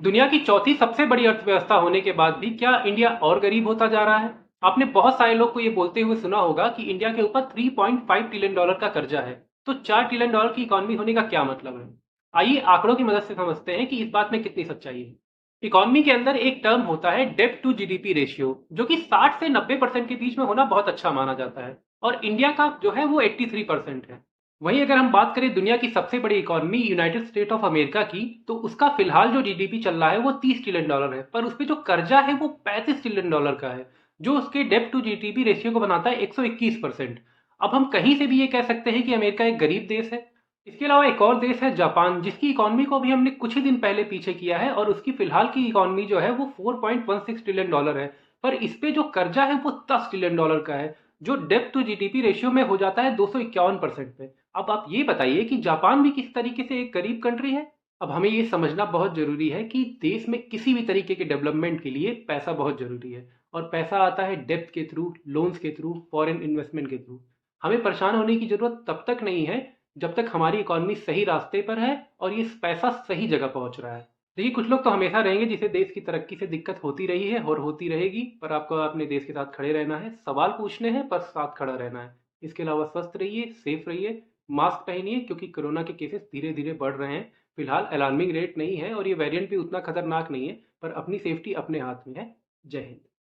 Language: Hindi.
दुनिया की चौथी सबसे बड़ी अर्थव्यवस्था होने के बाद भी क्या इंडिया और गरीब होता जा रहा है? आपने बहुत सारे लोग को ये बोलते हुए सुना होगा कि इंडिया के ऊपर 3.5 ट्रिलियन डॉलर का कर्जा है। तो 4 ट्रिलियन डॉलर की इकॉनमी होने का क्या मतलब है? आइए आंकड़ों की मदद से समझते हैं कि इस बात में कितनी सच्चाई है। इकॉनमी के अंदर एक टर्म होता है डेब्ट टू जीडीपी रेशियो, जो कि 60 से 90% के बीच में होना बहुत अच्छा माना जाता है। और इंडिया का जो है वो 83% है। वहीं अगर हम बात करें दुनिया की सबसे बड़ी economy United state of America की, तो उसका फिलहाल जो जीडीपी चल रहा है वो 30 ट्रिलियन डॉलर है, पर उस पे जो कर्जा है वो 35 ट्रिलियन डॉलर का है, जो उसके डेब्ट टू जीडीपी रेशियो को बनाता है 121%। अब हम कहीं से भी ये कह सकते हैं कि अमेरिका एक गरीब देश है। इसके अलावा एक और देश है जापान, जिसकी इकॉनमी को भी हमने कुछ ही दिन पहले पीछे किया है और उसकी फिलहाल की इकॉनमी जो है वो 4.16 ट्रिलियन डॉलर है, पर इस पे जो कर्जा है वो 10 ट्रिलियन डॉलर का है, जो डेब्ट टू जीडीपी रेशियो में हो जाता है 251% पे। अब आप ये बताइए कि जापान भी किस तरीके से एक गरीब कंट्री है। अब हमें ये समझना बहुत ज़रूरी है कि देश में किसी भी तरीके के डेवलपमेंट के लिए पैसा बहुत ज़रूरी है, और पैसा आता है डेब्ट के थ्रू, लोन्स के थ्रू, फॉरेन इन्वेस्टमेंट के थ्रू। हमें परेशान होने की ज़रूरत तब तक नहीं है जब तक हमारी इकॉनमी सही रास्ते पर है और ये पैसा सही जगह पहुंच रहा है। देखिए, कुछ लोग तो हमेशा रहेंगे जिसे देश की तरक्की से दिक्कत होती रही है और होती रहेगी, पर आपको अपने देश के साथ खड़े रहना है, सवाल पूछने हैं, पर साथ खड़ा रहना है। इसके अलावा स्वस्थ रहिए, सेफ रहिए, मास्क पहनिए, क्योंकि कोरोना के केसेस धीरे धीरे बढ़ रहे हैं। फिलहाल अलार्मिंग रेट नहीं है और ये वेरिएंट भी उतना खतरनाक नहीं है, पर अपनी सेफ्टी अपने हाथ में है। जय हिंद।